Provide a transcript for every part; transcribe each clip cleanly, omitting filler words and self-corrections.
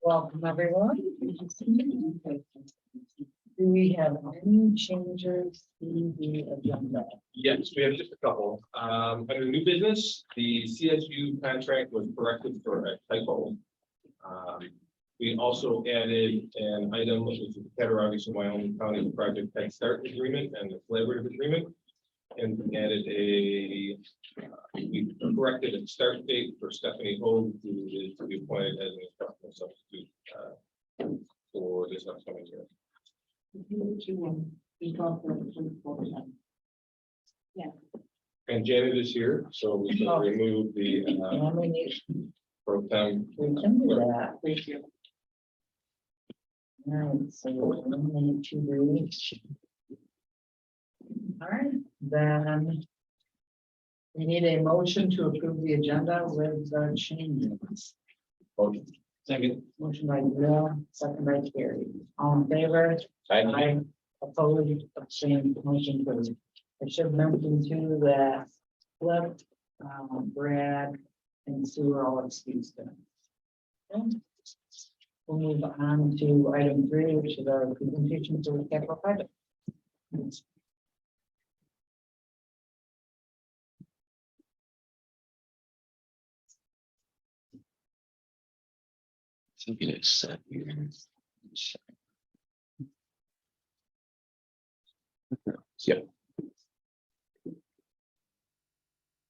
Welcome, everyone. Do we have any changes to the agenda? Yes, we have just a couple. Under new business, the CSU contract was corrected for a typo. We also added an item, which is the Cattaraugus and Wyoming County Project Head Start Agreement and the collaborative agreement. And we added we corrected a start date for Stephanie Hogue, who is to be appointed as an instructional substitute for this upcoming year. And Janet is here, so we can remove the And we need, pro tem. we can do that. Thank you. All right, so we need to reach. All right, then. We need a motion to approve the agenda with the changes. Second. Motion by Bill, second by Carrie. All in favor? Aye. Opposed, abstained, motion carries. I should mention too that Flip, Brad, and Sue are all excused. Okay. We'll move on to item 3, which is our presentation for the capital project. I think it is set here. Yep.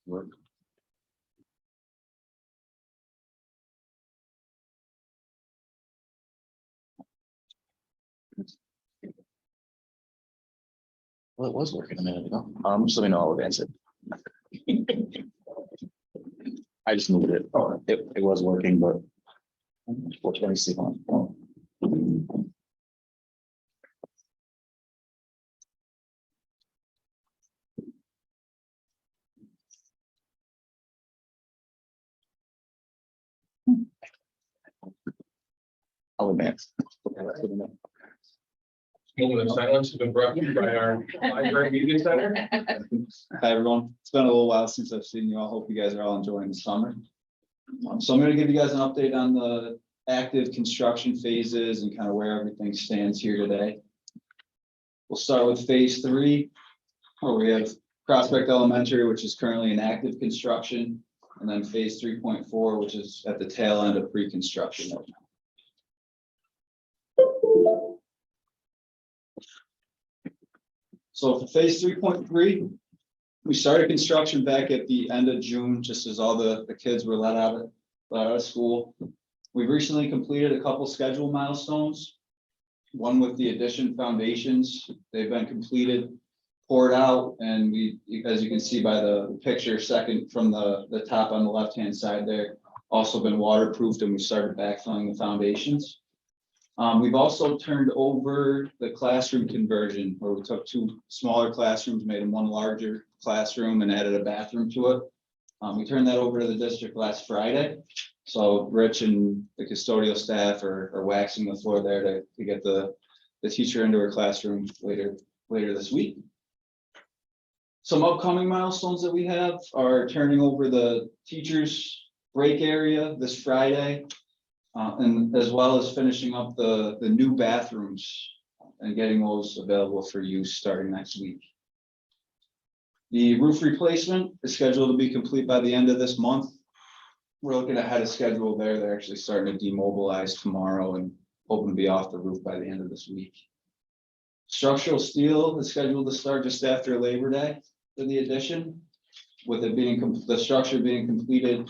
Work. Well, it was working a minute ago. Just let me know, I'll advance it. I just moved it. Oh, it was working, but. What can I see on? I'll advance. Moment of silence has been brought to you by our library media center. Hi, everyone. It's been a little while since I've seen you all. Hope you guys are all enjoying the summer. So I'm going to give you guys an update on the active construction phases and kind of where everything stands here today. We'll start with phase 3, where we have Prospect Elementary, which is currently in active construction, and then phase 3.4, which is at the tail end of pre-construction right now. So for phase 3.3, we started construction back at the end of June, just as all the kids were let out of school. We've recently completed a couple schedule milestones. One with the addition foundations. They've been completed, poured out, and we, as you can see by the picture, second from the top on the left-hand side there, also been waterproofed, and we started backfilling the foundations. We've also turned over the classroom conversion, where we took 2 smaller classrooms, made them 1 larger classroom, and added a bathroom to it. We turned that over to the district last Friday. So Rich and the custodial staff are waxing the floor there to get the teacher into her classroom later this week. Some upcoming milestones that we have are turning over the teachers' break area this Friday. And as well as finishing up the new bathrooms and getting those available for use starting next week. The roof replacement is scheduled to be complete by the end of this month. We're looking ahead of schedule there. They're actually starting to demobilize tomorrow and hoping to be off the roof by the end of this week. Structural steel is scheduled to start just after Labor Day for the addition, with it being the structure being completed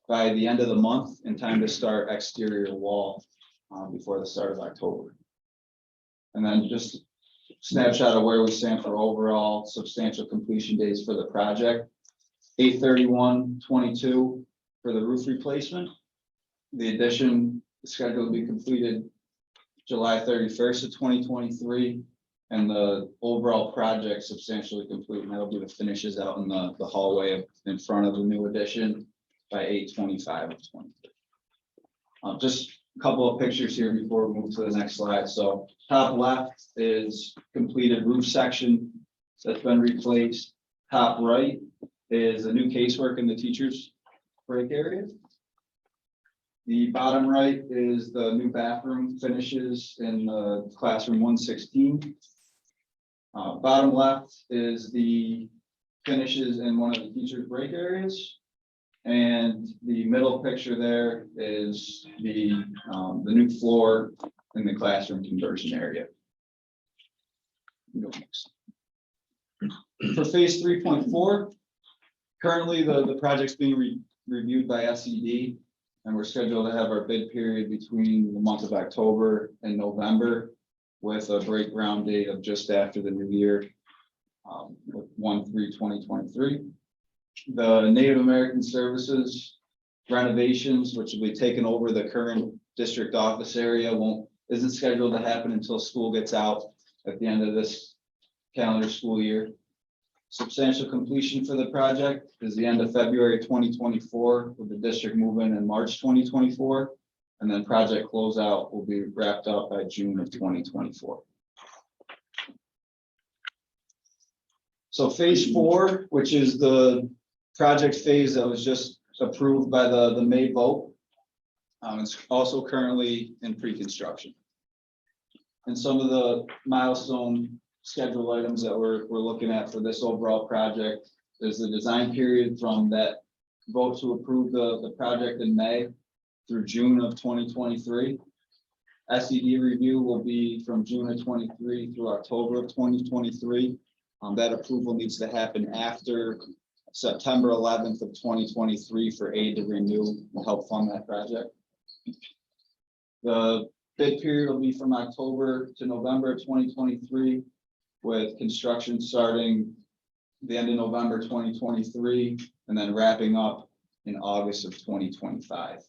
by the end of the month in time to start exterior wall before the start of October. And then just a snapshot of where we stand for overall substantial completion dates for the project. 8/31/22 for the roof replacement. The addition is scheduled to be completed July 31st of 2023. And the overall project substantially complete, and that'll be the finishes out in the hallway in front of the new addition by 8/25/23. Just a couple of pictures here before we move to the next slide. So top left is completed roof section that's been replaced. Top right is a new casework in the teachers' break area. The bottom right is the new bathroom finishes in classroom 116. Bottom left is the finishes in one of the teachers' break areas. And the middle picture there is the new floor in the classroom conversion area. For phase 3.4, currently the project's being reviewed by SED, and we're scheduled to have our bid period between the month of October and November, with a break ground date of just after the new year, with 1/3/2023. The Native American Services renovations, which will be taken over the current district office area, isn't scheduled to happen until school gets out at the end of this calendar school year. Substantial completion for the project is the end of February 2024, with the district moving in March 2024. And then project closeout will be wrapped up by June of 2024. So phase 4, which is the project phase that was just approved by the May vote. It's also currently in pre-construction. And some of the milestone schedule items that we're looking at for this overall project is the design period from that vote to approve the project in May through June of 2023. SED review will be from June of 23 through October of 2023. That approval needs to happen after September 11th of 2023 for aid to renew and help fund that project. The bid period will be from October to November of 2023, with construction starting the end of November 2023 and then wrapping up in August of 2025.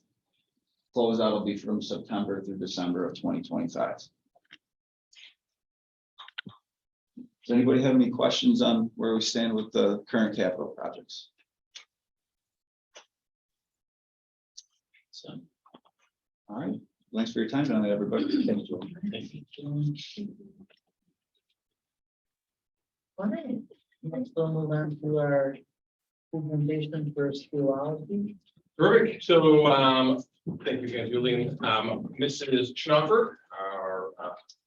Closeout will be from September through December of 2025. Does anybody have any questions on where we stand with the current capital projects? So, all right, thanks for your time tonight, everybody. Thank you. All right, next we'll move on to our presentation for Schoology. Perfect. So, thank you again, Julie. Mrs. Schnaufer, our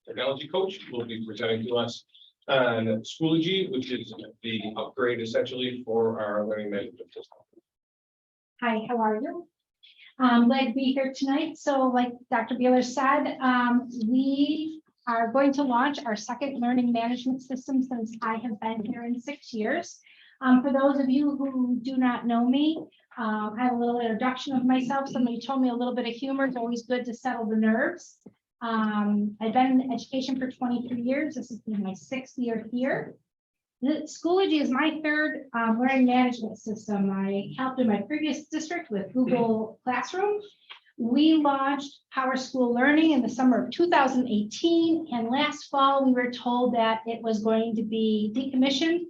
technology coach, will be presenting to us on Schoology, which is the upgrade essentially for our learning management system. Hi, how are you? Glad to be here tonight. So like Dr. Beeler said, we are going to launch our second learning management system since I have been here in 6 years. For those of you who do not know me, I have a little introduction of myself. Somebody told me a little bit of humor is always good to settle the nerves. I've been in education for 23 years. This is my 6th year here. Schoology is my third learning management system. I helped in my previous district with Google Classroom. We launched PowerSchool Learning in the summer of 2018, and last fall we were told that it was going to be decommissioned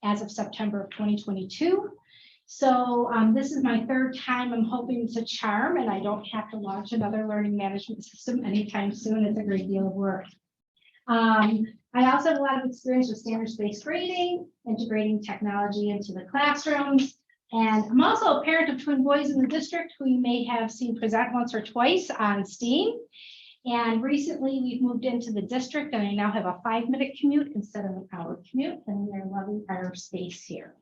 as of September of 2022. So this is my third time I'm hoping to charm, and I don't have to launch another learning management system anytime soon. It's a great deal of work. I also have a lot of experience with standards-based grading, integrating technology into the classrooms. And I'm also a parent of twin boys in the district who you may have seen present once or twice on STEAM. And recently we've moved into the district and I now have a 5-minute commute instead of an hour commute, and we're loving our space here.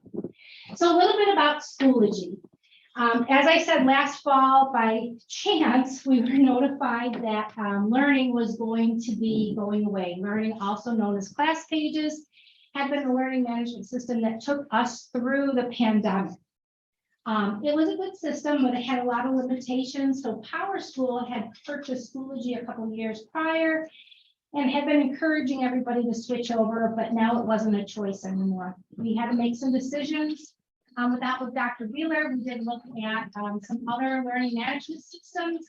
So a little bit about Schoology. As I said last fall, by chance, we were notified that learning was going to be going away. Learning, also known as Class Pages, had been a learning management system that took us through the pandemic. It was a good system, but it had a lot of limitations. So PowerSchool had purchased Schoology a couple of years prior and had been encouraging everybody to switch over, but now it wasn't a choice anymore. We had to make some decisions. With Dr. Beeler, we did look at some other learning management systems.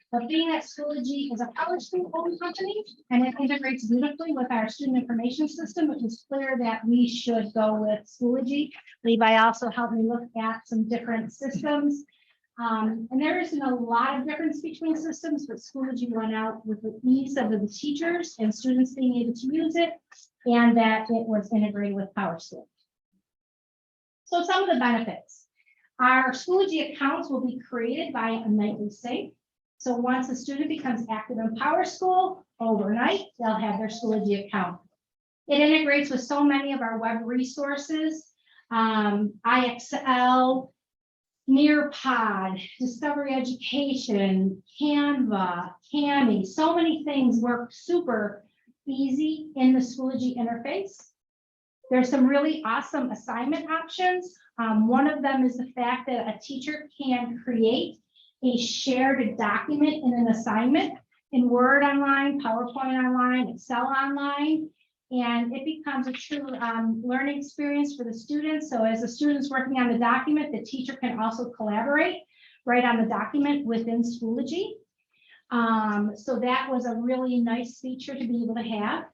But being that Schoology is a PowerSchool-owned company and it integrates beautifully with our student information system, it was clear that we should go with Schoology. Levi also helped me look at some different systems. And there isn't a lot of difference between systems, but Schoology went out with the ease of the teachers and students being able to use it, and that it was integrated with PowerSchool. So some of the benefits. Our Schoology accounts will be created by a nightly sync. So once a student becomes active in PowerSchool, overnight, they'll have their Schoology account. It integrates with so many of our web resources, IXL, Nearpod, Discovery Education, Canva, Kami, so many things work super easy in the Schoology interface. There's some really awesome assignment options. One of them is the fact that a teacher can create a shared document in an assignment in Word online, PowerPoint online, Excel online, and it becomes a true learning experience for the students. So as the student's working on the document, the teacher can also collaborate right on the document within Schoology. So that was a really nice feature to be able to have.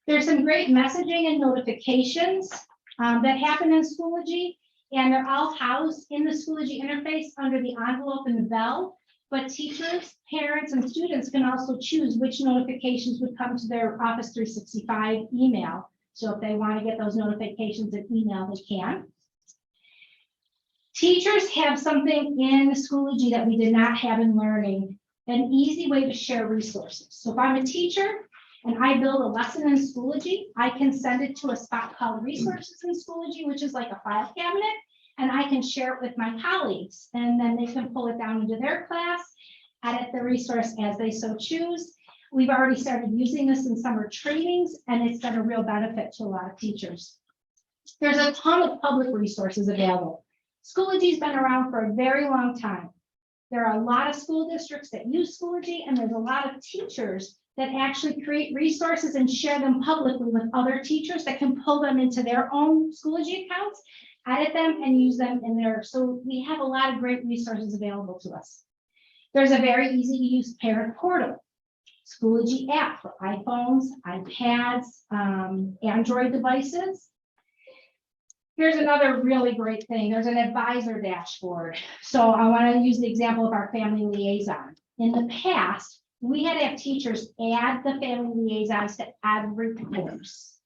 There's some great messaging and notifications that happen in Schoology, and they're all housed in the Schoology interface under the envelope and the bell. But teachers, parents, and students can also choose which notifications would come to their Office 365 email. So if they want to get those notifications in email, they can. Teachers have something in Schoology that we did not have in Learning, an easy way to share resources. So if I'm a teacher and I build a lesson in Schoology, I can send it to a spot called Resources in Schoology, which is like a file cabinet, and I can share it with my colleagues, and then they can pull it down into their class, edit the resource as they so choose. We've already started using this in summer trainings, and it's been a real benefit to a lot of teachers. There's a ton of public resources available. Schoology's been around for a very long time. There are a lot of school districts that use Schoology, and there's a lot of teachers that actually create resources and share them publicly with other teachers that can pull them into their own Schoology accounts, edit them, and use them in there. So we have a lot of great resources available to us. There's a very easy to use parent portal, Schoology app for iPhones, iPads, Android devices. Here's another really great thing. There's an advisor dashboard. So I want to use the example of our family liaison. In the past, we had to have teachers add the family liaisons to every course.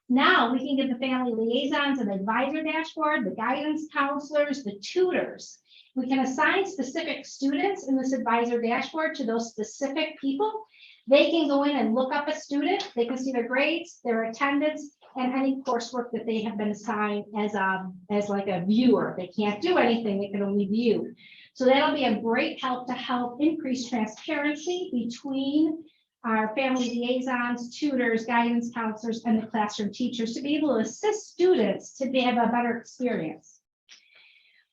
Now we can give the family liaisons an advisor dashboard, the guidance counselors, the tutors. We can assign specific students in this advisor dashboard to those specific people. They can go in and look up a student. They can see their grades, their attendance, and any coursework that they have been assigned as like a viewer. They can't do anything, they can only view. So that'll be a great help to help increase transparency between our family liaisons, tutors, guidance counselors, and the classroom teachers to be able to assist students to have a better experience.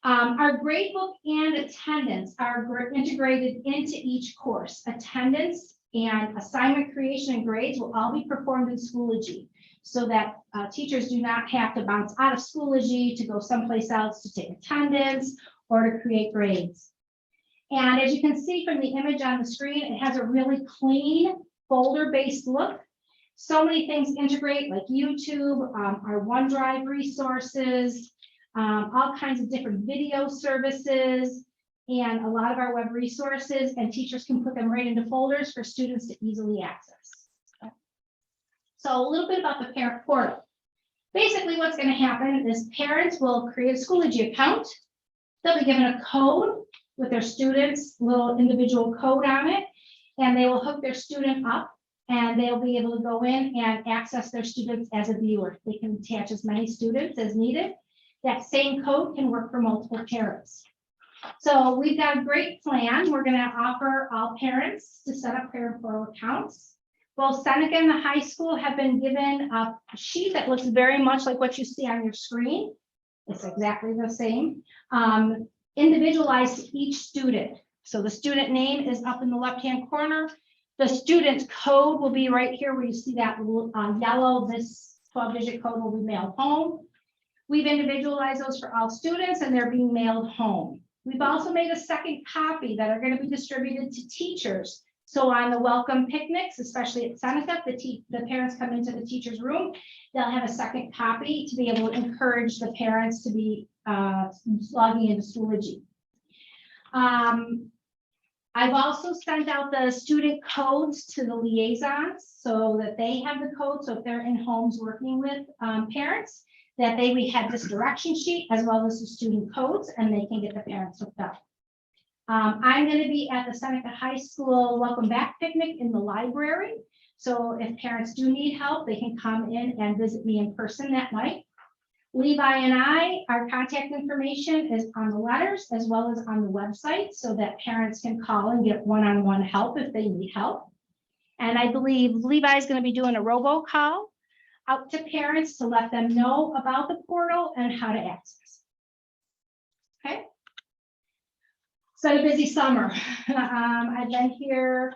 Our gradebook and attendance are integrated into each course. Attendance and assignment creation and grades will all be performed in Schoology, so that teachers do not have to bounce out of Schoology to go someplace else to take attendance or to create grades. And as you can see from the image on the screen, it has a really clean folder-based look. So many things integrate, like YouTube, our OneDrive resources, all kinds of different video services, and a lot of our web resources, and teachers can put them right into folders for students to easily access. So a little bit about the parent portal. Basically, what's going to happen is parents will create a Schoology account. They'll be given a code with their students' little individual code on it, and they will hook their student up, and they'll be able to go in and access their students as a viewer. They can attach as many students as needed. That same code can work for multiple parents. So we've got a great plan. We're going to offer all parents to set up parent portal accounts. Both Seneca and the high school have been given a sheet that looks very much like what you see on your screen. It's exactly the same, individualized to each student. So the student name is up in the left-hand corner. The student code will be right here where you see that yellow, this 12-digit code will be mailed home. We've individualized those for all students, and they're being mailed home. We've also made a second copy that are going to be distributed to teachers. So on the welcome picnics, especially at Seneca, the parents come into the teacher's room, they'll have a second copy to be able to encourage the parents to be logging into Schoology. I've also sent out the student codes to the liaisons so that they have the code. So if they're in homes working with parents, that we have this direction sheet as well as the student codes, and they can get the parents hooked up. I'm going to be at the Seneca High School Welcome Back Picnic in the library. So if parents do need help, they can come in and visit me in person that night. Levi and our contact information is on the letters as well as on the website so that parents can call and get one-on-one help if they need help. And I believe Levi is going to be doing a robocall out to parents to let them know about the portal and how to access. Okay. So a busy summer. I've been here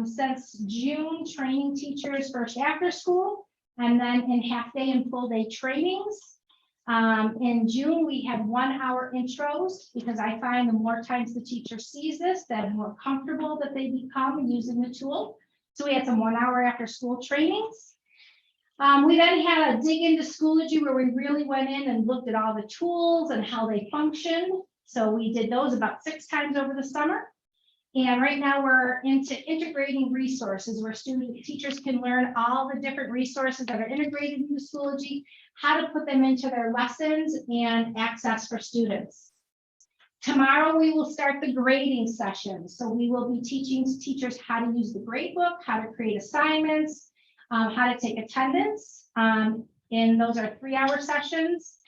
since June, training teachers first after school and then in half day and full day trainings. In June, we had 1 hour intros because I find the more times the teacher sees this, the more comfortable that they become using the tool. So we had some 1 hour after school trainings. We then had a dig into Schoology where we really went in and looked at all the tools and how they function. So we did those about 6 times over the summer. And right now we're into integrating resources where teachers can learn all the different resources that are integrated into Schoology, how to put them into their lessons and access for students. Tomorrow we will start the grading session. So we will be teaching teachers how to use the gradebook, how to create assignments, how to take attendance. And those are 3-hour sessions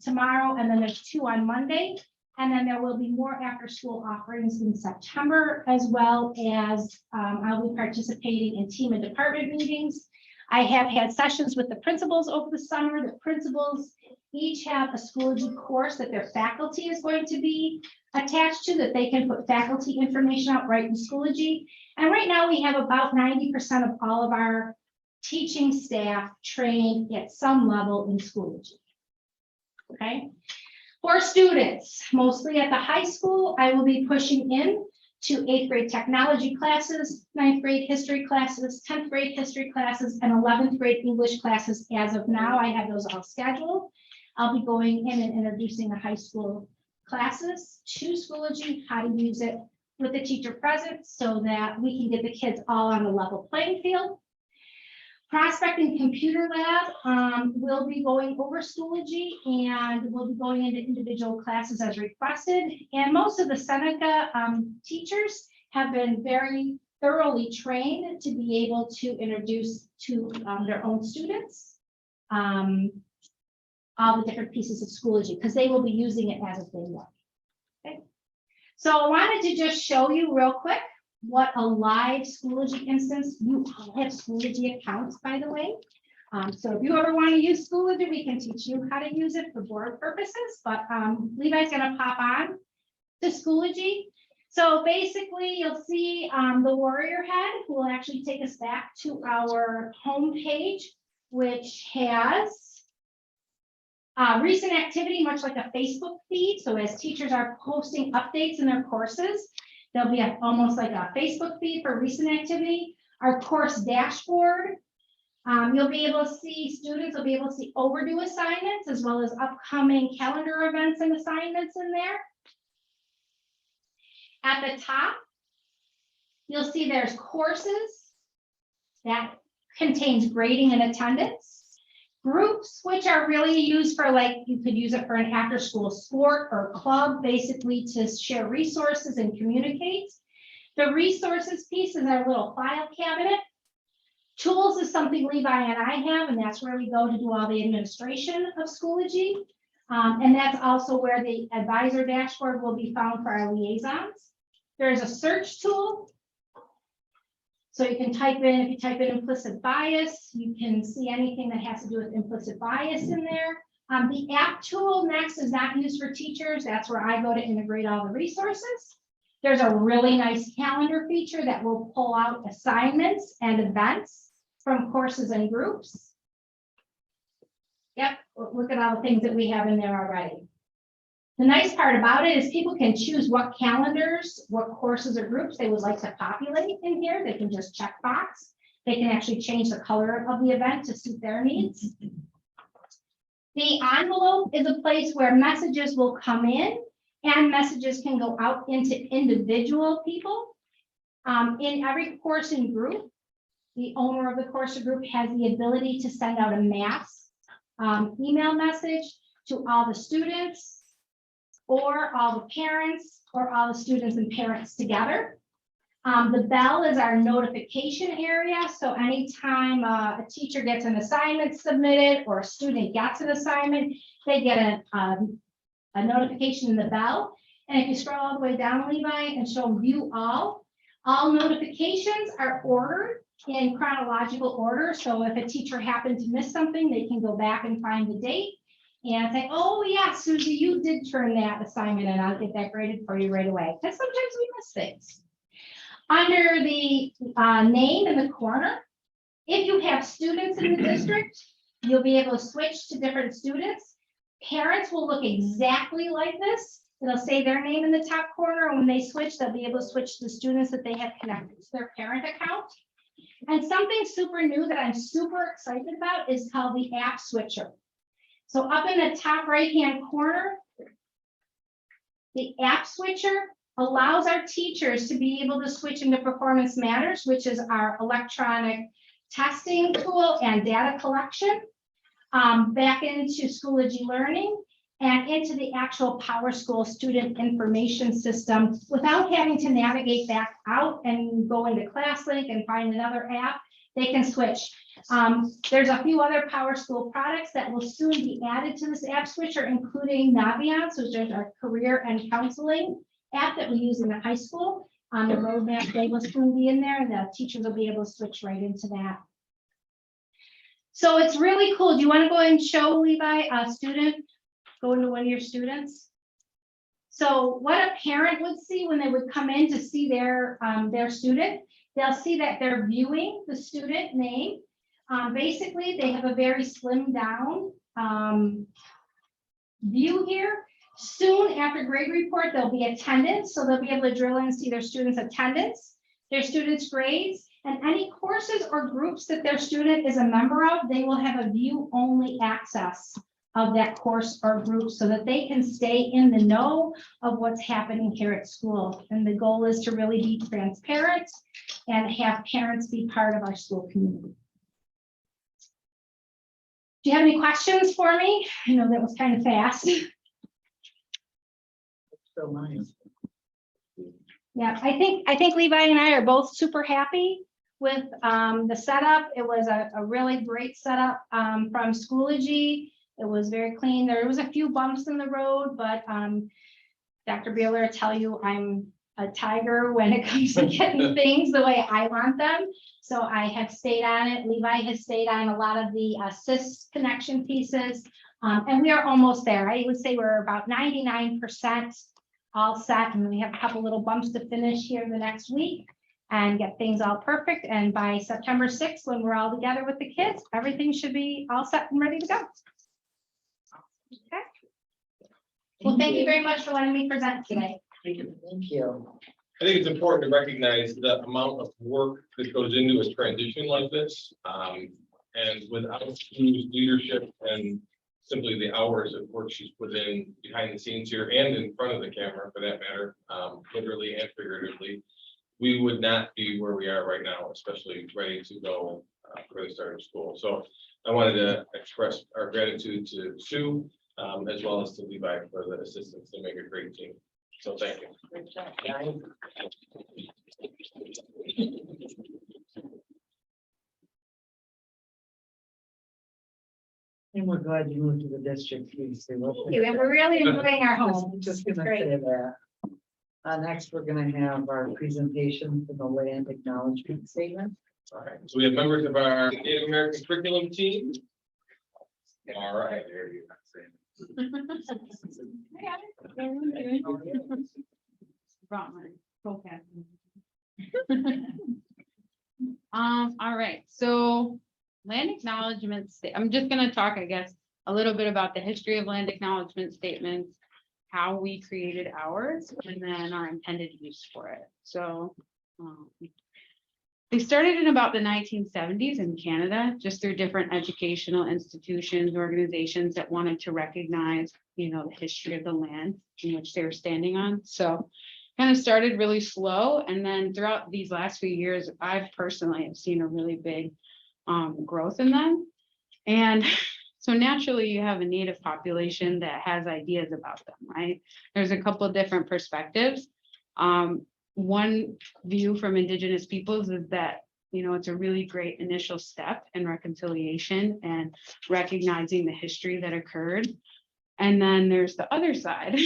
tomorrow, and then there's 2 on Monday. And then there will be more after school offerings in September, as well as I'll be participating in team and department meetings. I have had sessions with the principals over the summer. The principals each have a Schoology course that their faculty is going to be attached to, that they can put faculty information out right in Schoology. And right now we have about 90% of all of our teaching staff trained at some level in Schoology. Okay. For students, mostly at the high school, I will be pushing in to 8th grade technology classes, 9th grade history classes, 10th grade history classes, and 11th grade English classes. As of now, I have those all scheduled. I'll be going in and introducing the high school classes to Schoology, how to use it with the teacher present so that we can get the kids all on a level playing field. Prospecting Computer Lab will be going over Schoology and we'll be going into individual classes as requested. And most of the Seneca teachers have been very thoroughly trained to be able to introduce to their own students all the different pieces of Schoology because they will be using it as if they want. Okay. So I wanted to just show you real quick what a live Schoology instance. You all have Schoology accounts, by the way. So if you ever want to use Schoology, we can teach you how to use it for board purposes. But Levi's going to pop on to Schoology. So basically, you'll see the warrior head who will actually take us back to our home page, which has recent activity, much like a Facebook feed. So as teachers are posting updates in their courses, there'll be almost like a Facebook feed for recent activity. Our course dashboard, you'll be able to see, students will be able to see overdue assignments as well as upcoming calendar events and assignments in there. At the top, you'll see there's courses that contains grading and attendance. Groups, which are really used for, like, you could use it for an after school sport or club, basically to share resources and communicate. The resources piece is our little file cabinet. Tools is something Levi and I have, and that's where we go to do all the administration of Schoology. And that's also where the advisor dashboard will be found for our liaisons. There's a search tool. So you can type in, if you type in implicit bias, you can see anything that has to do with implicit bias in there. The app tool next is not used for teachers. That's where I go to integrate all the resources. There's a really nice calendar feature that will pull out assignments and events from courses and groups. Yep, look at all the things that we have in there already. The nice part about it is people can choose what calendars, what courses or groups they would like to populate in here. They can just check box. They can actually change the color of the event to suit their needs. The envelope is a place where messages will come in and messages can go out into individual people. In every course and group, the owner of the course or group has the ability to send out a mass email message to all the students or all the parents, or all the students and parents together. The bell is our notification area, so anytime a teacher gets an assignment submitted or a student gets an assignment, they get a notification in the bell. And if you scroll all the way down, Levi, and show view all notifications are ordered in chronological order. So if a teacher happened to miss something, they can go back and find the date and say, oh yeah, Susie, you did turn that assignment and I'll get that graded for you right away. Because sometimes we miss things. Under the name in the corner, if you have students in the district, you'll be able to switch to different students. Parents will look exactly like this. It'll say their name in the top corner, and when they switch, they'll be able to switch to the students that they have connected to their parent account. And something super new that I'm super excited about is called the app switcher. So up in the top right-hand corner, the app switcher allows our teachers to be able to switch into Performance Matters, which is our electronic testing tool and data collection, back into Schoology Learning and into the actual PowerSchool student information system without having to navigate back out and go into ClassLink and find another app. They can switch. There's a few other PowerSchool products that will soon be added to this app switcher, including Naviance, which is our career and counseling app that we use in the high school. On the roadmap, they will soon be in there, and the teachers will be able to switch right into that. So it's really cool. Do you want to go and show Levi a student? Go into one of your students. So what a parent would see when they would come in to see their student, they'll see that they're viewing the student name. Basically, they have a very slimmed down view here. Soon after grade report, there'll be attendance. So they'll be able to drill in and see their students' attendance, their students' grades, and any courses or groups that their student is a member of, they will have a view-only access of that course or group so that they can stay in the know of what's happening here at school. And the goal is to really be transparent and have parents be part of our school community. Do you have any questions for me? I know that was kind of fast. So nice. Yeah, I think Levi and I are both super happy with the setup. It was a really great setup from Schoology. It was very clean. There was a few bumps in the road, but Dr. Beeler will tell you I'm a tiger when it comes to getting things the way I want them. So I have stayed on it. Levi has stayed on a lot of the SIS connection pieces. And we are almost there. I would say we're about 99% all set. And we have a couple little bumps to finish here the next week and get things all perfect. And by September 6th, when we're all together with the kids, everything should be all set and ready to go. Okay. Well, thank you very much for letting me present today. Thank you. I think it's important to recognize the amount of work that goes into a transition like this. And without Sue's leadership and simply the hours of work she's put in behind the scenes here and in front of the camera for that matter, literally and figuratively, we would not be where we are right now, especially ready to go for the start of school. So I wanted to express our gratitude to Sue, as well as to Levi for the assistance to make a great team. So thank you. Good job, guys. And we're glad you moved to the district. Thank Thank you. And we're really enjoying our home. Just It's gonna great. say that. Next, we're gonna have our presentation for the land acknowledgement statement. All right, so we have members of our Native American curriculum team. All right, there you All right, so land acknowledgement I'm just gonna talk, I guess, a little bit about the history of land acknowledgement statements, how we created ours, and then our intended use for it. So they started in about the 1970s in Canada, just through different educational institutions, organizations that wanted to recognize, the history of the land in which they were standing on. So kind of started really slow. And then throughout these last few years, I've personally have seen a really big growth in them. And So naturally, you have a native population that has ideas about them, right? There's a couple of different perspectives. One view from Indigenous peoples is that, it's a really great initial step in reconciliation and recognizing the history that occurred. And then there's the other side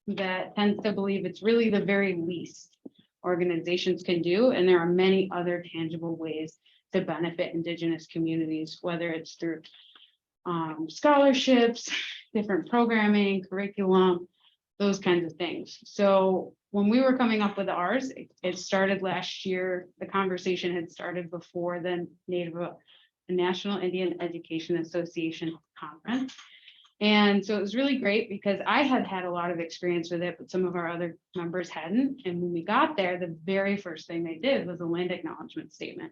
that tends to believe it's really the very least organizations can do. And there are many other tangible ways to benefit Indigenous communities, whether it's through scholarships, different programming, curriculum, those kinds of things. So when we were coming up with ours, it started last year. The conversation had started before the National Indian Education Association conference. And so it was really great because I had had a lot of experience with it, but some of our other members hadn't. And when we got there, the very first thing they did was a land acknowledgement statement.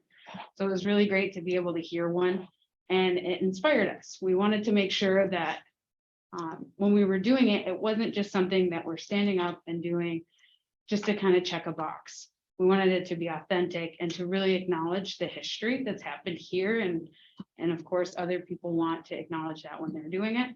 So it was really great to be able to hear one, and it inspired us. We wanted to make sure that when we were doing it, it wasn't just something that we're standing up and doing just to kind of check a box. We wanted it to be authentic and to really acknowledge the history that's happened here. And of course, other people want to acknowledge that when they're doing it.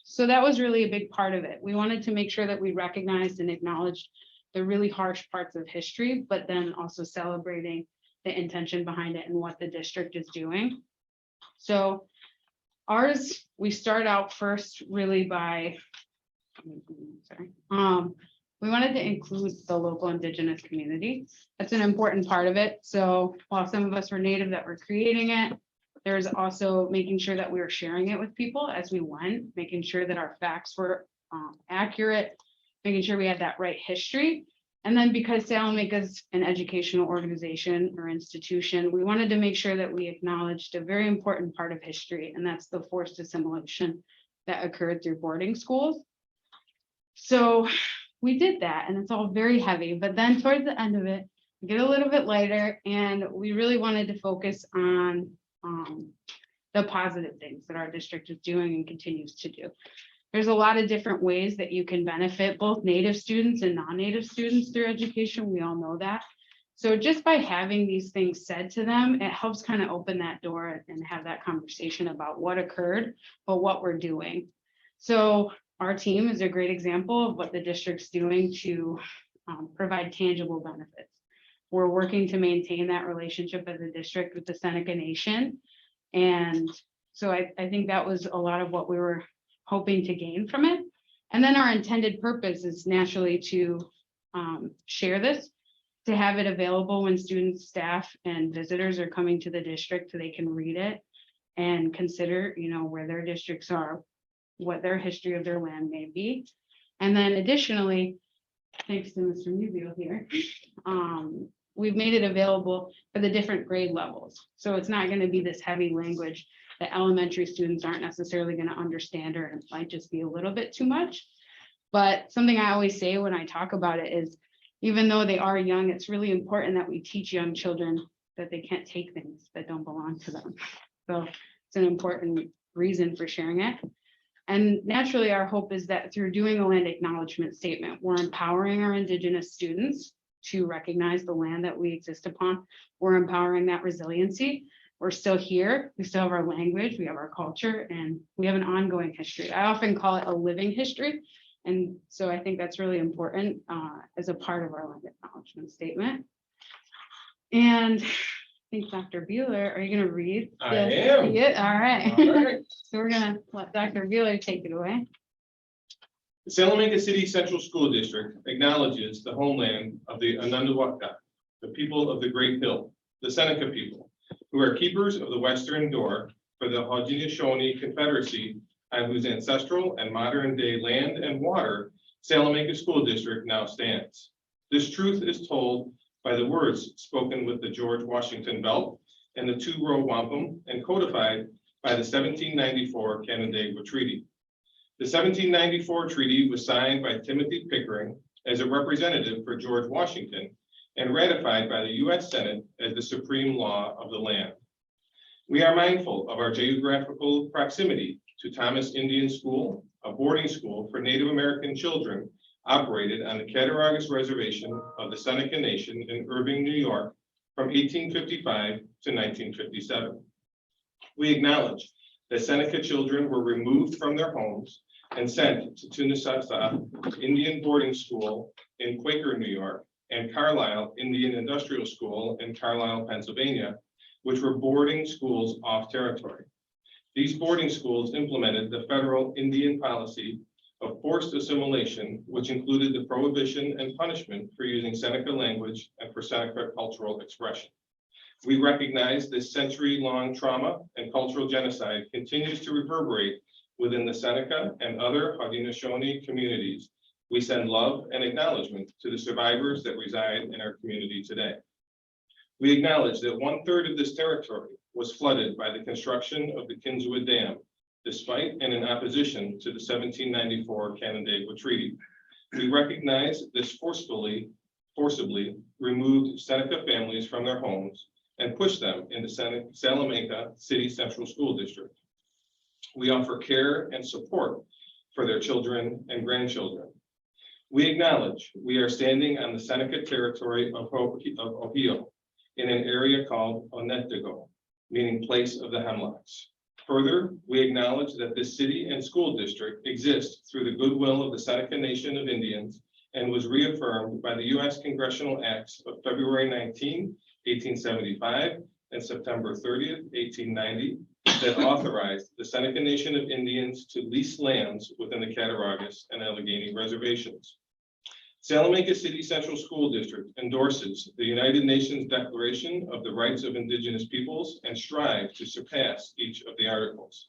So that was really a big part of it. We wanted to make sure that we recognized and acknowledged the really harsh parts of history, but then also celebrating the intention behind it and what the district is doing. So ours, we start out first really by, we wanted to include the local Indigenous community. That's an important part of it. So while some of us were native that were creating it, there's also making sure that we were sharing it with people as we went, making sure that our facts were accurate, making sure we had that right history. And then because Salamanca is an educational organization or institution, we wanted to make sure that we acknowledged a very important part of history, and that's the forced assimilation that occurred through boarding schools. So we did that, and it's all very heavy, but then towards the end of it, we get a little bit lighter, and we really wanted to focus on the positive things that our district is doing and continues to do. There's a lot of different ways that you can benefit both Native students and non-Native students through education. We all know that. So just by having these things said to them, it helps kind of open that door and have that conversation about what occurred, but what we're doing. So our team is a great example of what the district's doing to provide tangible benefits. We're working to maintain that relationship as a district with the Seneca Nation. And so I think that was a lot of what we were hoping to gain from it. And then our intended purpose is naturally to share this, to have it available when students, staff, and visitors are coming to the district so they can read it and consider, where their districts are, what their history of their land may be. And then additionally, thanks to Mr. Mubio here, we've made it available for the different grade levels. So it's not going to be this heavy language that elementary students aren't necessarily going to understand, or it might just be a little bit too much. But something I always say when I talk about it is, even though they are young, it's really important that we teach young children that they can't take things that don't belong to them. So it's an important reason for sharing it. And naturally, our hope is that through doing a land acknowledgement statement, we're empowering our Indigenous students to recognize the land that we exist upon. We're empowering that resiliency. We're still here. We still have our language, we have our culture, and we have an ongoing history. I often call it a living history. And so I think that's really important as a part of our land acknowledgement statement. And I think Dr. Bueller, are you going to read? I am. All right. All right. So we're going to let Dr. Bueller take it away. The Salamanca City Central School District acknowledges the homeland of the Anundawakta, the people of the Great Hill, the Seneca people, who are keepers of the western door for the Haudenosaunee Confederacy, on whose ancestral and modern day land and water Salamanca School District now stands. This truth is told by the words spoken with the George Washington Belt and the two-row wampum, and codified by the 1794 Canandaigua Treaty. The 1794 treaty was signed by Timothy Pickering as a representative for George Washington and ratified by the U.S. Senate as the supreme law of the land. We are mindful of our geographical proximity to Thomas Indian School, a boarding school for Native American children operated on the Cattaraugus Reservation of the Seneca Nation in Irving, New York, from 1855 to 1957. We acknowledge that Seneca children were removed from their homes and sent to Tunasasa Indian Boarding School in Quaker, New York, and Carlisle Indian Industrial School in Carlisle, Pennsylvania, which were boarding schools off territory. These boarding schools implemented the federal Indian policy of forced assimilation, which included the prohibition and punishment for using Seneca language and for Seneca cultural expression. We recognize this century-long trauma and cultural genocide continues to reverberate within the Seneca and other Haudenosaunee communities. We send love and acknowledgement to the survivors that reside in our community today. We acknowledge that 1/3 of this territory was flooded by the construction of the Kinswood Dam, despite and in opposition to the 1794 Canandaigua Treaty. We recognize this forcibly removed Seneca families from their homes and pushed them into Salamanca City Central School District. We offer care and support for their children and grandchildren. We acknowledge we are standing on the Seneca territory of Ohio in an area called Onondaga, meaning place of the hemlocks. Further, we acknowledge that this city and school district exists through the goodwill of the Seneca Nation of Indians and was reaffirmed by the U.S. Congressional Acts of February 19, 1875 and September 30th, 1890, that authorized the Seneca Nation of Indians to lease lands within the Cattaraugus and Allegheny reservations. Salamanca City Central School District endorses the United Nations Declaration of the Rights of Indigenous Peoples and strive to surpass each of the articles.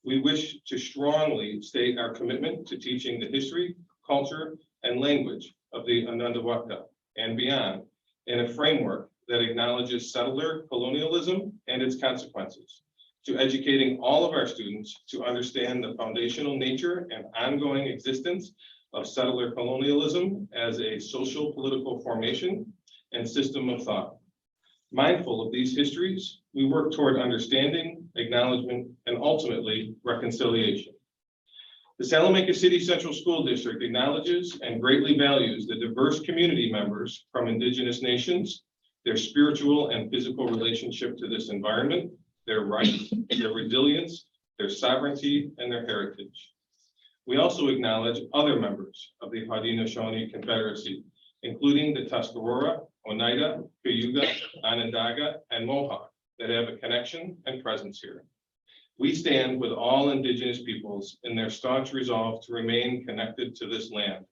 We wish to strongly state our commitment to teaching the history, culture, and language of the Onondaga and beyond in a framework that acknowledges settler colonialism and its consequences, to educating all of our students to understand the foundational nature and ongoing existence of settler colonialism as a social political formation and system of thought. Mindful of these histories, we work toward understanding, acknowledgement, and ultimately reconciliation. The Salamanca City Central School District acknowledges and greatly values the diverse community members from Indigenous nations, their spiritual and physical relationship to this environment, their rights, their resilience, their sovereignty, and their heritage. We also acknowledge other members of the Haudenosaunee Confederacy, including the Tuscarora, Oneida, Cayuga, Onondaga, and Mohawk that have a connection and presence here. We stand with all Indigenous peoples in their staunch resolve to remain connected to this land.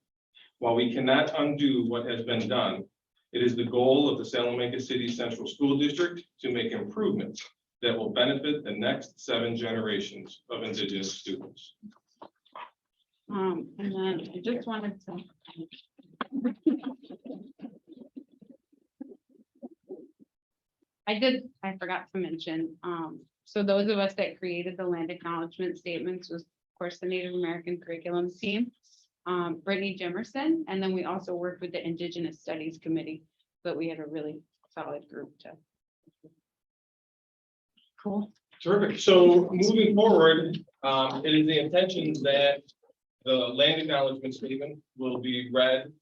While we cannot undo what has been done, it is the goal of the Salamanca City Central School District to make improvements that will benefit the next 7 generations of Indigenous students. And then I just wanted to. I forgot to mention, so those of us that created the land acknowledgement statements was, of course, the Native American curriculum team, Brittany Jimerson, and then we also worked with the Indigenous Studies Committee, but we had a really solid group to. Cool. Terrific. So moving forward, it is the intention that the land acknowledgement statement will be read,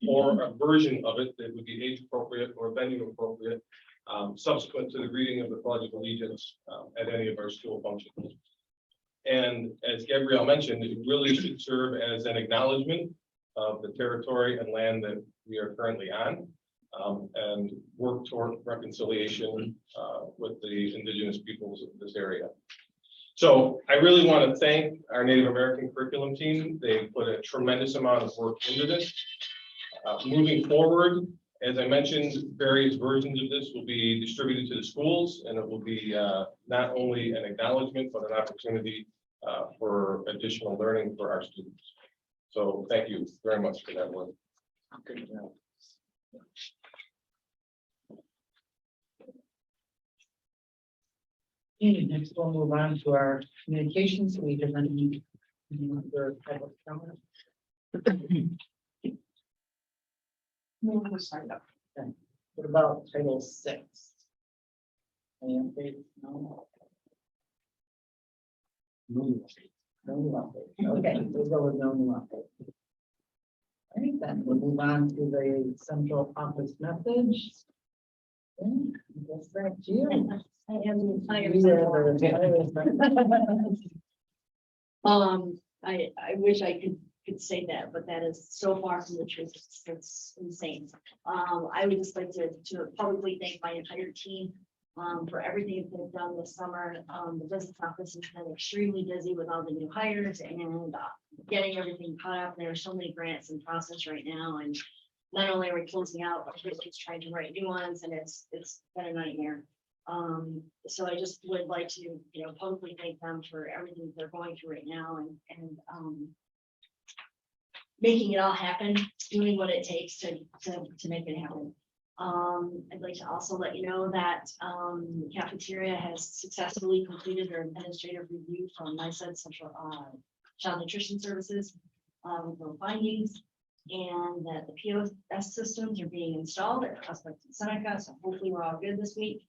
or a version of it that would be age appropriate or venue appropriate, subsequent to the reading of the Pledge of Allegiance at any of our school functions. And as Gabrielle mentioned, it really should serve as an acknowledgement of the territory and land that we are currently on, and work toward reconciliation with the Indigenous peoples of this area. So I really want to thank our Native American curriculum team. They put a tremendous amount of work into this. Moving forward, as I mentioned, various versions of this will be distributed to the schools, and it will be not only an acknowledgement, but an opportunity for additional learning for our students. So thank you very much for that work. Good job. Okay, next we'll move on to our communications. We have any other public comment? No, we'll sign up. Okay. What about Title VI? Any updates? No. No new update. Okay, we'll go with no new update. All right, then we'll move on to the central office message. Okay, I guess that's you. I am the entire You summer. are the- I wish I could say that, but that is so far from the truth. It's insane. I would just like to publicly thank my entire team for everything that they've done this summer. The business office has been extremely busy with all the new hires and getting everything caught up. There are so many grants in process right now, and not only are we closing out, but we're just trying to write new ones, and it's been a nightmare. So I just would like to, publicly thank them for everything that they're going through right now and making it all happen, doing what it takes to make it happen. I'd like to also let you know that the cafeteria has successfully completed their administrative review from NICEAD Central Child Nutrition Services with no findings, and that the POS systems are being installed at Prospect and Seneca, so hopefully we're all good this week.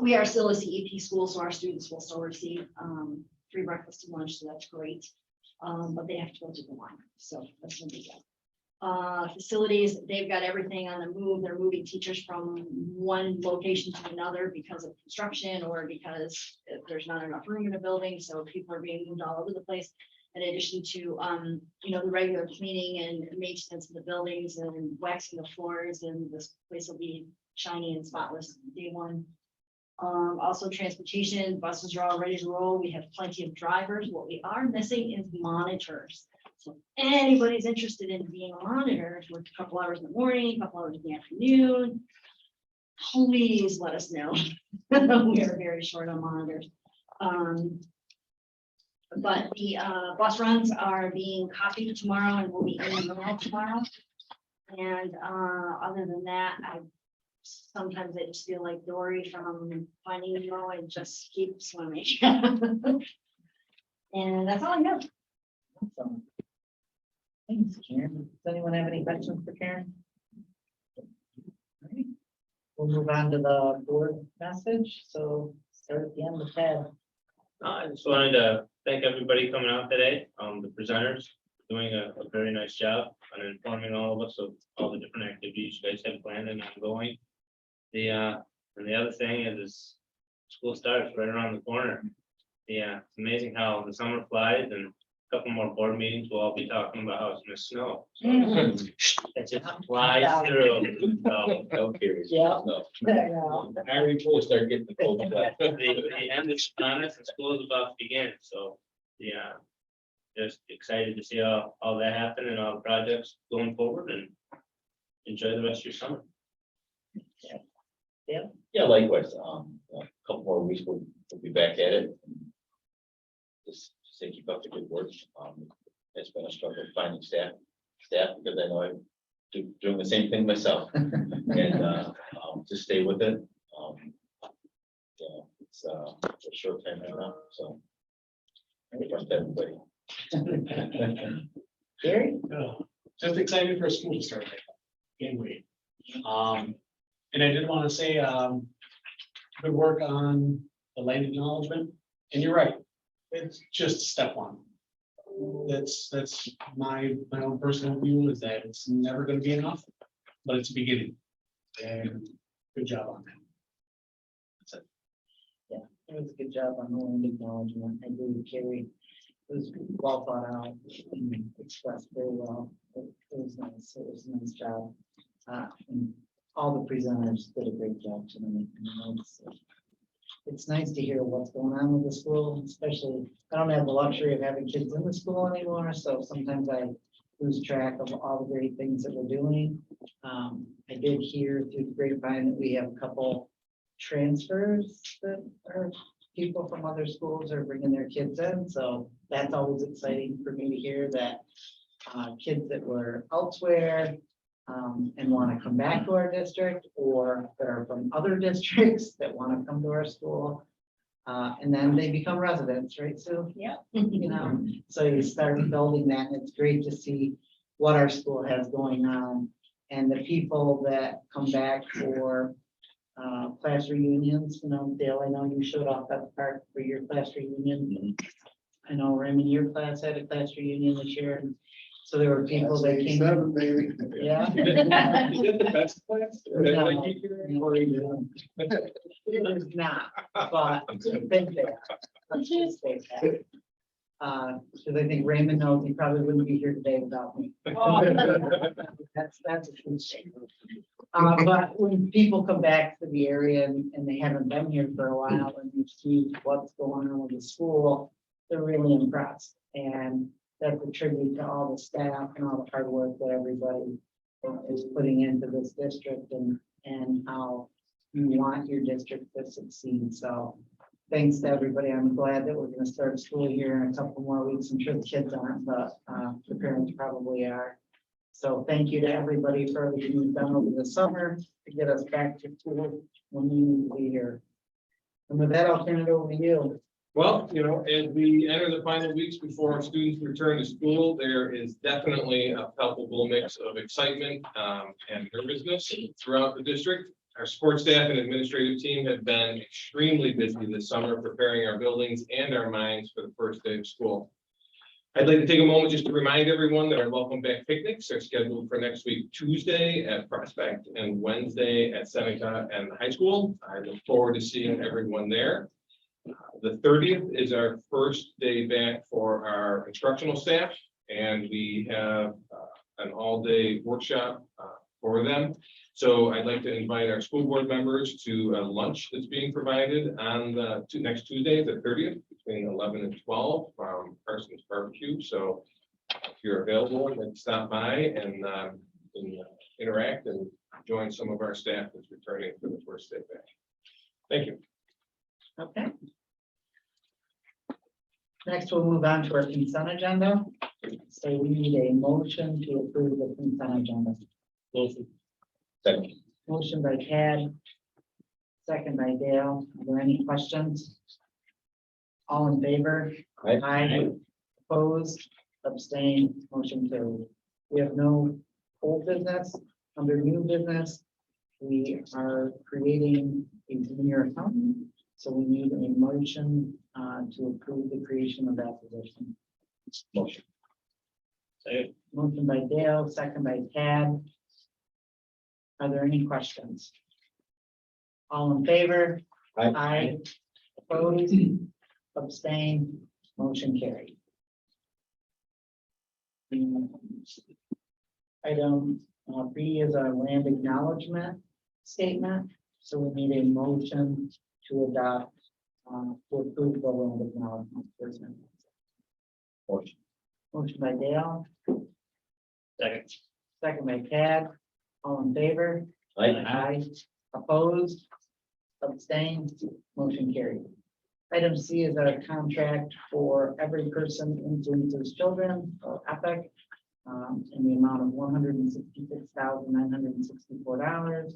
We are still a CEP school, so our students will still receive free breakfast and lunch, so that's great. But they have to go to the line, so that's gonna be good. Facilities, they've got everything on the move. They're moving teachers from one location to another because of construction or because there's not enough room in the building, so people are being moved all over the place. In addition to, the regular cleaning and maintenance of the buildings and waxing the floors, and this place will be shiny and spotless day one. Also transportation, buses are all ready to roll. We have plenty of drivers. What we are missing is monitors. So if anybody's interested in being a monitor, to work a couple hours in the morning, a couple hours in the afternoon, please let us know. We are very short on monitors. But the bus runs are being copied tomorrow and will be in the mail tomorrow. And other than that, sometimes I just feel like Dory from Finding Nemo and just keep swimming. And that's all I know. Awesome. Thanks, Karen. Does anyone have any questions for Karen? All right. We'll move on to the board message. So start at the end with Ted. I just wanted to thank everybody coming out today, the presenters doing a very nice job on informing all of us of all the different activities you guys have planned and ongoing. And the other thing is school starts right around the corner. Yeah, it's amazing how the summer flies, and a couple more board meetings, we'll all be talking about how it's gonna snow. So it just flies through. So, No curious. Yeah. No. I already told start getting the cold. The end is on us and school is about to begin, so, yeah. Just excited to see all that happen and all the projects going forward, and enjoy the rest of your summer. Yeah, likewise, a couple more weeks, we'll be back at it. Just say keep up the good work. It's been a struggle finding staff, because I know I'm doing the same thing myself. And just stay with it. Yeah, it's a short time right now, so. I trust everybody. Gary? Just excited for school to start. Can't wait. And I did want to say, good work on the land acknowledgement, and you're right, it's just step one. That's my own personal view, is that it's never going to be enough, but it's a beginning. And good job on that. That's it. It was a good job on the land acknowledgement. I agree with Carrie. It was well thought out, and expressed very well. It was nice. It was a nice job. And all the presenters did a great job tonight. It's nice to hear what's going on with the school, especially, I don't have the luxury of having kids in the school anymore, so sometimes I lose track of all the great things that we're doing. I did hear through the grapevine that we have a couple transfers that are people from other schools are bringing their kids in, so that's always exciting for me to hear that kids that were elsewhere and want to come back to our district, or that are from other districts that want to come to our school. And then they become residents, right, Sue? Yeah. So you start building that, and it's great to see what our school has going on. And the people that come back for class reunions, Dale, I know you showed off at the park for your class reunion. I know Raymond, your class had a class reunion this year. So there were people that came. Yeah. You get the best class? No, it was not, but it's been there. Let's just say that. Because I think Raymond knows he probably wouldn't be here today without me. That's a true statement. But when people come back to the area and they haven't been here for a while and you see what's going on with the school, they're really impressed. And that's a tribute to all the staff and all the hard work that everybody is putting into this district and how you want your district to succeed. So thanks to everybody. I'm glad that we're gonna start school here in a couple more weeks. I'm sure the kids aren't, but the parents probably are. So thank you to everybody for everything you've done over the summer to get us back to school when we need to be here. And with that, I'll turn it over to you. Well, you know, as we enter the final weeks before our students return to school, there is definitely a palpable mix of excitement and nervousness throughout the district. Our support staff and administrative team have been extremely busy this summer preparing our buildings and our minds for the first day of school. I'd like to take a moment just to remind everyone that our welcome back picnics are scheduled for next week, Tuesday at Prospect and Wednesday at Seneca and the high school. I look forward to seeing everyone there. The 30th is our first day back for our instructional staff, and we have an all-day workshop for them. So I'd like to invite our school board members to a lunch that's being provided on next Tuesday, the 30th, between 11 and 12 from Parsons Barbecue. So if you're available, then stop by and interact and join some of our staff that's returning for the first day back. Thank you. Okay. Next, we'll move on to our consent agenda. So we need a motion to approve the consent agenda. Second. Motion by Tad. Second by Dale. Are there any questions? All in favor? Aye. Opposed, abstained, motion carried. We have no old business. Under new business, we are creating a junior accountant. So we need a motion to approve the creation of that position. Motion. Motion by Dale, second by Tad. Are there any questions? All in favor? Aye. Opposed, abstained, motion carried. Item B is our land acknowledgement statement. So we need a motion to adopt to approve the land acknowledgement. Motion. Motion by Dale, Second. second by Tad. All in favor? Aye. Aye. Opposed? Abstained? Motion carried. Item C is our contract for Every Person Influences Children, or EPIC, in the amount of $166,964,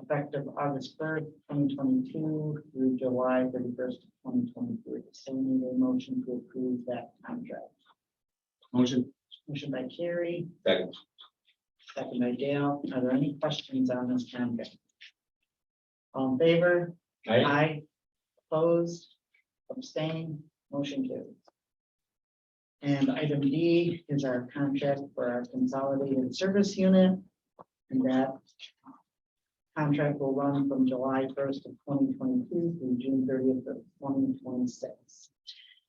effective August 1st, 2022 through July 31st, 2023. So we need a motion to approve that contract. Motion. Motion by Carrie, Second. second by Dale. Are there any questions on this contract? All in favor? Aye. Opposed? Abstained? Motion carries. And item D is our contract for our consolidated service unit. And that contract will run from July 1st of 2022 through June 30th of 2026.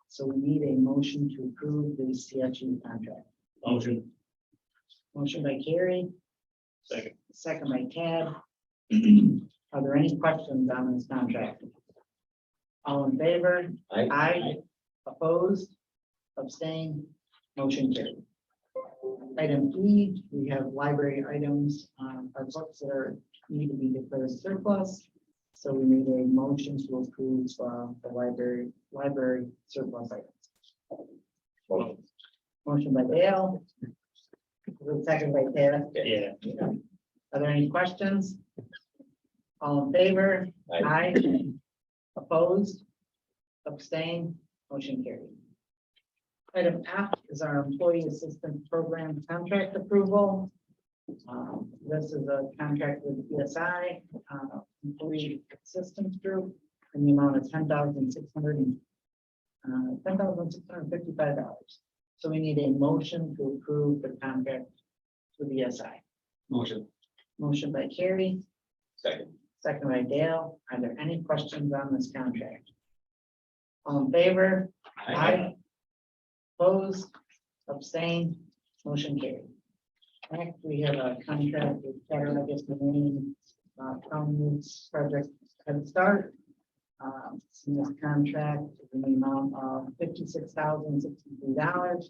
So we need a motion to approve the CSU contract. Motion. Motion by Carrie, Second. second by Tad. Are there any questions on this contract? All in favor? Aye. Opposed? Abstained? Motion carried. Item E, we have library items, our books that are need to be declared surplus. So we need a motion to approve the library surplus items. Motion. Motion by Dale. Second by Tad. Yeah. Are there any questions? All in favor? Aye. Opposed? Abstained? Motion carried. Item F is our employee assistance program contract approval. This is a contract with PSI, employee assistance group, in the amount of $10,655. So we need a motion to approve the contract with the SI. Motion. Motion by Carrie, Second. second by Dale. Are there any questions on this contract? All in favor? Aye. Opposed, abstained, motion carried. Next, we have a contract with Federal, I guess the main, county's project Head Start. In this contract, in the amount of $56,063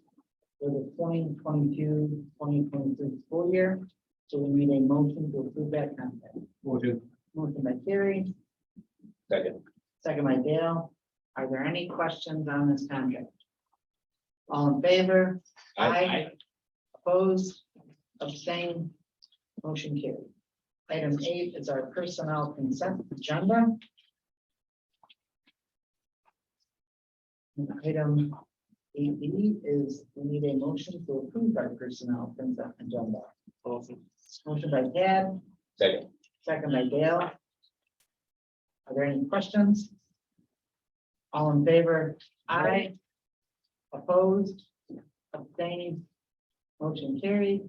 for the 2022-2023 school year. So we need a motion to approve that contract. Motion. Motion by Carrie, Second. second by Dale. Are there any questions on this contract? All in favor? Opposed, abstained, motion carried. Item 8 is our personnel consent agenda. And item 8B is we need a motion to approve our personnel consent agenda. Motion by Tad, Second. second by Dale. Are there any questions? All in favor? Aye. Opposed, abstained, motion carried.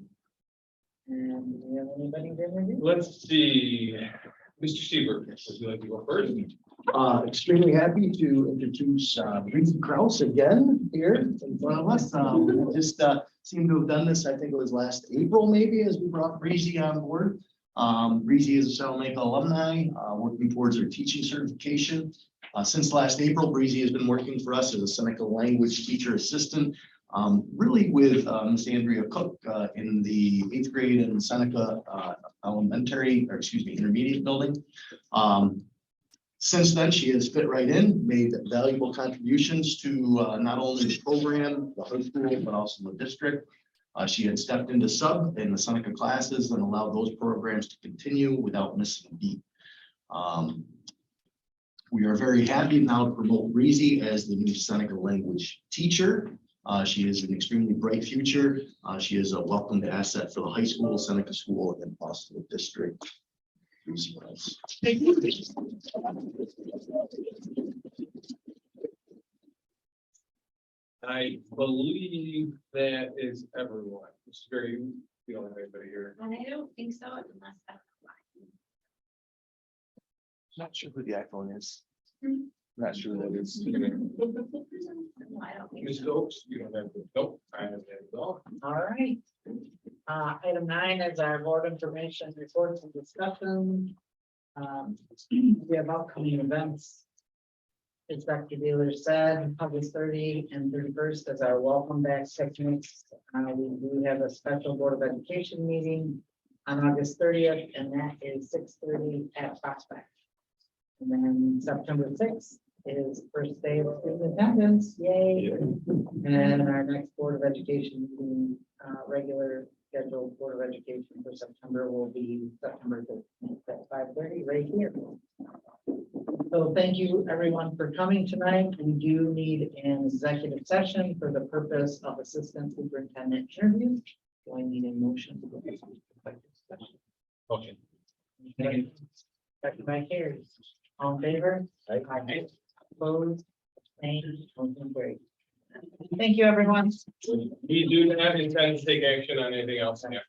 And do we have anybody to interview? Let's see, Mr. Seaver, would you like to go first? Extremely happy to introduce Reese Kraus again here in front of us. Just seemed to have done this, I think it was last April maybe, as we brought Breezy on board. Breezy is a Salamanca alumni, working towards her teaching certification. Since last April, Breezy has been working for us as a Seneca language teacher assistant, really with Miss Andrea Cook in the 8th grade in Seneca elementary, or excuse me, intermediate building. Since then, she has fit right in, made valuable contributions to not only the program, the high school, but also the district. She had stepped into sub in the Seneca classes and allowed those programs to continue without missing a beat. We are very happy now to promote Breezy as the new Seneca language teacher. She has an extremely bright future. She is a welcomed asset for the high school, Seneca School, and also the district. Breezy Kraus. I believe that is everyone. It's very, the only anybody here. I don't think so unless. Not sure who the iPhone is. Not sure that is. Ms. Stokes, you don't have to, nope, I have that as well. All right. Item 9 is our board information reports and discussion. We have upcoming events. As Dr. Dealer said, August 30 and 31st is our welcome back picnics. We do have a special Board of Education meeting on August 30th, and that is 6:30 at Foxback. And then September 6th is first day of student attendance, yay. And our next Board of Education meeting, regular scheduled Board of Education for September will be September 15th at 5:30 right here. So thank you everyone for coming tonight. We do need an executive session for the purpose of assistant superintendent interviews. Do I need a motion? Okay. Second by Carrie. All in favor? Aye. Opposed? Abstained? Motion carried. Thank you, everyone. We do not intend to take action on anything else after